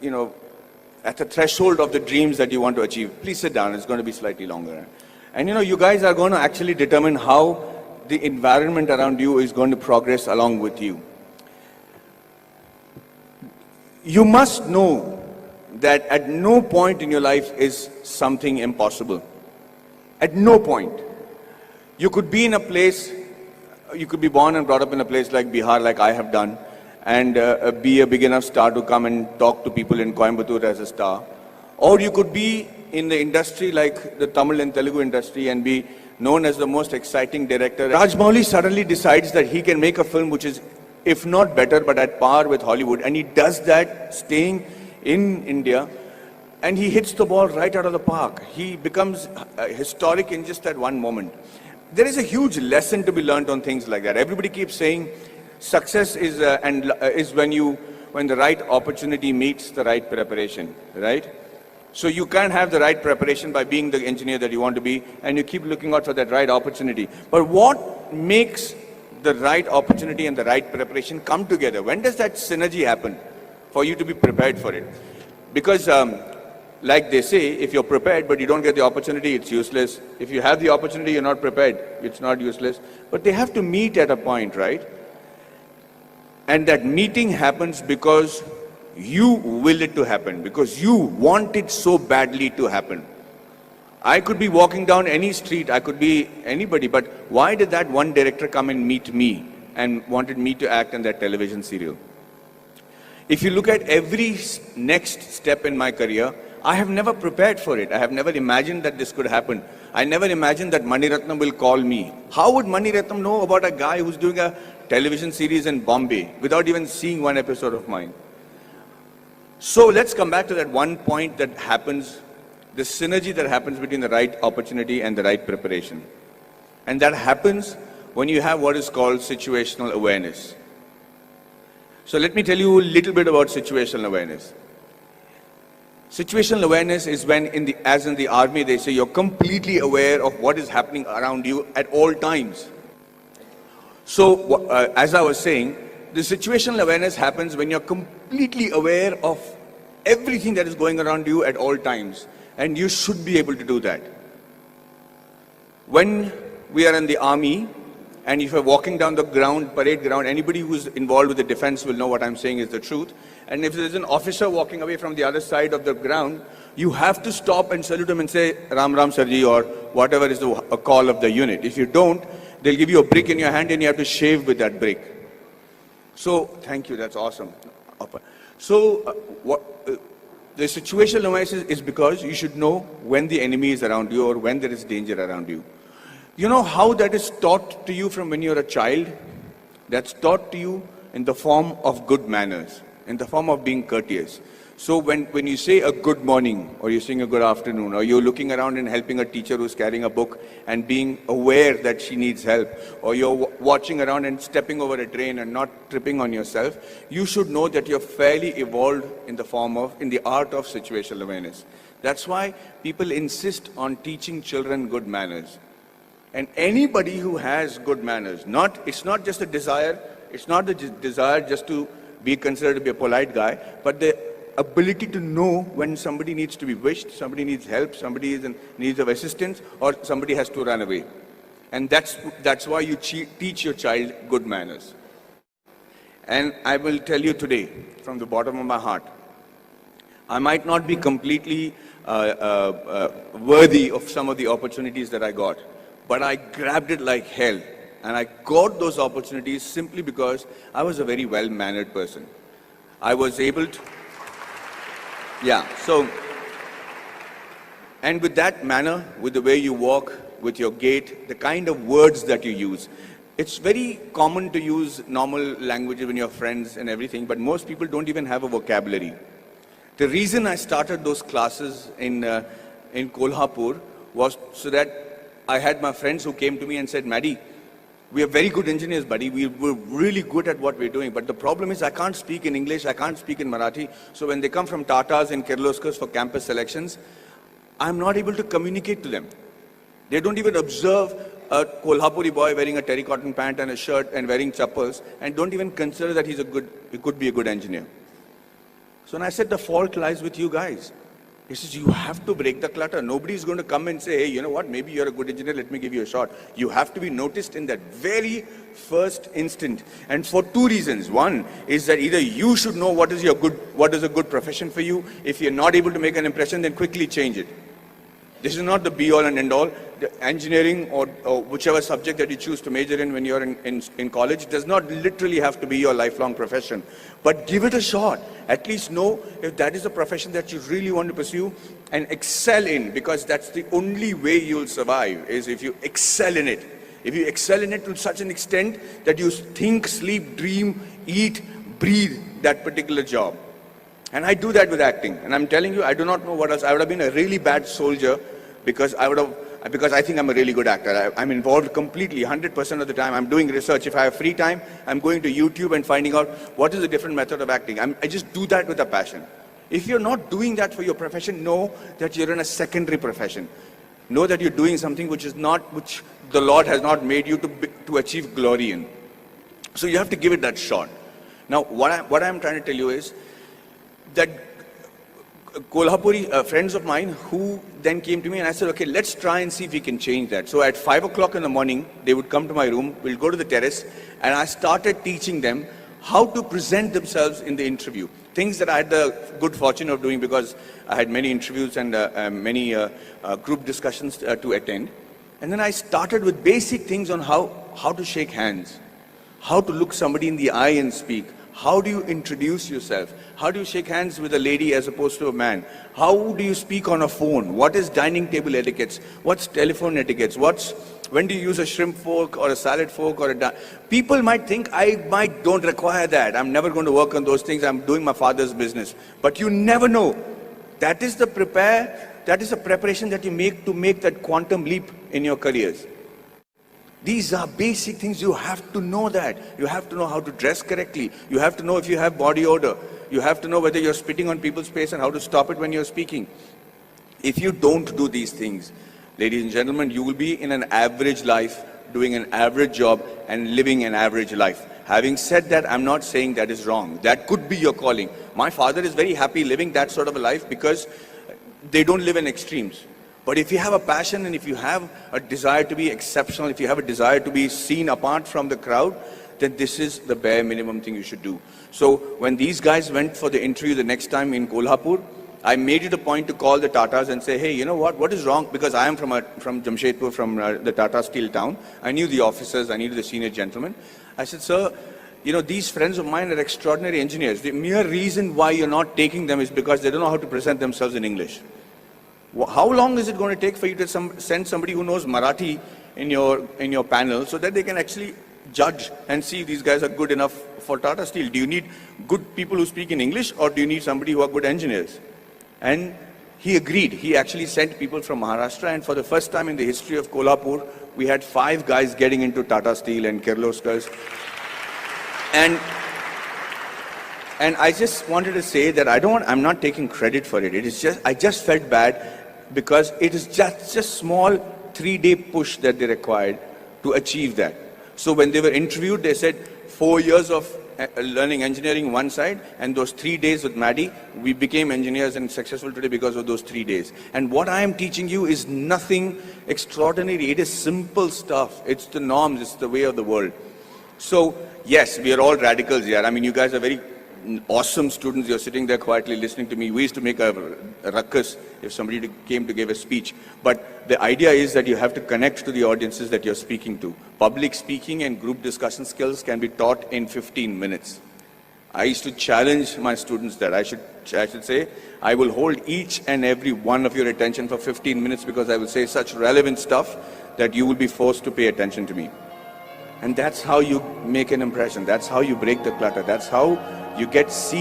you know, at the threshold of the dreams that you want to achieve. Please sit down, it's going to be slightly longer. And you know, you guys are going to actually determine how the environment around you is going to progress along with you. You must know that at no point in your life is something impossible. At no point. You could be in a place, you could be born and brought up in a place like Bihar, like I have done, and be a big enough star to come and talk to people in Coimbatore as a star. Or you could be in the industry like the Tamil and Telugu industry and be known as the most exciting director. Rajamouli suddenly decides that he can make a film which is, if not better, but at par with Hollywood. And he does that staying in India, and he hits the ball right out of the park. He becomes historic in just that one moment. There is a huge lesson to be learned on things like that. Everybody keeps saying success is when the right opportunity meets the right preparation, right? So you can't have the right preparation by being the engineer that you want to be, and you keep looking out for that right opportunity. But what makes the right opportunity and the right preparation come together? When does that synergy happen for you to be prepared for it? Because like they say, if you're prepared but you don't get the opportunity, it's useless. If you have the opportunity, you're not prepared, it's not useless. But they have to meet at a point, right? And that meeting happens because you will it to happen, because you want it so badly to happen. I could be walking down any street, I could be anybody, but why did that one director come and meet me and wanted me to act in that television serial? If you look at every next step in my career, I have never prepared for it. I have never imagined that this could happen. I never imagined that Mani Ratnam will call me. How would Mani Ratnam know about a guy who's doing a television series in Bombay without even seeing one episode of mine? So let's come back to that one point that happens, the synergy that happens between the right opportunity and the right preparation. And that happens when you have what is called situational awareness. So let me tell you a little bit about situational awareness. Situational awareness is when, as in the army, they say you're completely aware of what is happening around you at all times. So, as I was saying, the situational awareness happens when you're completely aware of everything that is going around you at all times. And you should be able to do that. When we are in the army, and if you're walking down the ground, parade ground, anybody who's involved with the defense will know what I'm saying is the truth. And if there's an officer walking away from the other side of the ground, you have to stop and salute him and say, Ram Ram Sarji, or whatever is a call of the unit. If you don't, they'll give you a brick in your hand and you have to shave with that brick. So, thank you, that's awesome. So, the situational awareness is because you should know when the enemy is around you or when there is danger around you. You know how that is taught to you from when you're a child? That's taught to you in the form of good manners, in the form of being courteous. So when you say a good morning, or you're saying a good afternoon, or you're looking around and helping a teacher who's carrying a book and being aware that she needs help, or you're watching around and stepping over a drain and not tripping on yourself, you should know that you're fairly evolved in the art of situational awareness. That's why people insist on teaching children good manners. And anybody who has good manners, it's not just a desire, it's not the desire just to be considered to be a polite guy, but the ability to know when somebody needs to be wished, somebody needs help, somebody is in need of assistance, or somebody has to run away. And that's why you teach your child good manners. And I will tell you today, from the bottom of my heart, I might not be completely worthy of some of the opportunities that I got, but I grabbed it like hell. And I got those opportunities simply because I was a very well-mannered person. I was able to, and with that manner, with the way you walk, with your gait, the kind of words that you use, it's very common to use normal language when you're friends and everything, but most people don't even have a vocabulary. The reason I started those classes in Kolhapur was so that I had my friends who came to me and said, Maddy, we are very good engineers, buddy. We're really good at what we're doing. But the problem is I can't speak in English, I can't speak in Marathi. So when they come from Tatas and Kirloskars for campus selections, I'm not able to communicate to them. They don't even observe a Kolhapuri boy wearing a terracotta pant and a shirt and wearing chappals and don't even consider that he could be a good engineer. So I said, the fault lies with you guys. He says, you have to break the clutter. Nobody's going to come and say, hey, you know what, maybe you're a good engineer, let me give you a shot. You have to be noticed in that very first instant. And for two reasons. One is that either you should know what is a good profession for you. If you're not able to make an impression, then quickly change it. This is not the be-all and end-all. The engineering or whichever subject that you choose to major in when you're in college does not literally have to be your lifelong profession. But give it a shot. At least know if that is a profession that you really want to pursue and excel in, because that's the only way you'll survive, is if you excel in it. If you excel in it to such an extent that you think, sleep, dream, eat, breathe that particular job. And I do that with acting. And I'm telling you, I do not know what else. I would have been a really bad soldier because I think I'm a really good actor. I'm involved completely, 100% of the time. I'm doing research. If I have free time, I'm going to YouTube and finding out what is a different method of acting. I just do that with a passion. If you're not doing that for your profession, know that you're in a secondary profession. Know that you're doing something which the Lord has not made you to achieve glory in. So you have to give it that shot. Now, what I'm trying to tell you is that Kolhapuri friends of mine who then came to me and I said, okay, let's try and see if we can change that. So at 5 o'clock in the morning, they would come to my room, we'll go to the terrace, and I started teaching them how to present themselves in the interview. Things that I had the good fortune of doing because I had many interviews and many group discussions to attend. And then I started with basic things on how to shake hands, how to look somebody in the eye and speak. How do you introduce yourself? How do you shake hands with a lady as opposed to a man? How do you speak on a phone? What is dining table etiquettes? What's telephone etiquettes? When do you use a shrimp fork or a salad fork or people might think I don't require that. I'm never going to work on those things. I'm doing my father's business. But you never know. That is the preparation that you make to make that quantum leap in your careers. These are basic things. You have to know that. You have to know how to dress correctly. You have to know if you have body odor. You have to know whether you're spitting on people's face and how to stop it when you're speaking. If you don't do these things, ladies and gentlemen, you will be in an average life, doing an average job and living an average life. Having said that, I'm not saying that is wrong. That could be your calling. My father is very happy living that sort of a life because they don't live in extremes. But if you have a passion and if you have a desire to be exceptional, if you have a desire to be seen apart from the crowd, then this is the bare minimum thing you should do. So when these guys went for the interview the next time in Kolhapur, I made it a point to call the Tatas and say, hey, you know what is wrong? Because I am from Jamshedpur, from the Tata Steel town. I knew the officers, I knew the senior gentlemen. I said, sir, you know, these friends of mine are extraordinary engineers. The mere reason why you're not taking them is because they don't know how to present themselves in English. How long is it going to take for you to send somebody who knows Marathi in your panel so that they can actually judge and see if these guys are good enough for Tata Steel? Do you need good people who speak in English or do you need somebody who are good engineers? And he agreed. He actually sent people from Maharashtra, and for the first time in the history of Kolhapur, we had 5 guys getting into Tata Steel and Kirloskars. And I just wanted to say that I'm not taking credit for it. I just felt bad because it is just a small 3-day push that they required to achieve that. So when they were interviewed, they said 4 years of learning engineering one side, and those 3 days with Maddy, we became engineers and successful today because of those 3 days. And what I am teaching you is nothing extraordinary. It is simple stuff. It's the norms. It's the way of the world. So yes, we are all radicals here. I mean, you guys are very awesome students. You're sitting there quietly listening to me. We used to make a ruckus if somebody came to give a speech. But the idea is that you have to connect to the audiences that you're speaking to. Public speaking and group discussion skills can be taught in 15 minutes. I used to challenge my students that I should say, I will hold each and every one of your attention for 15 minutes because I will say such relevant stuff that you will be forced to pay attention to me. And that's how you make an impression. That's how you break the clutter. That's how you get seen.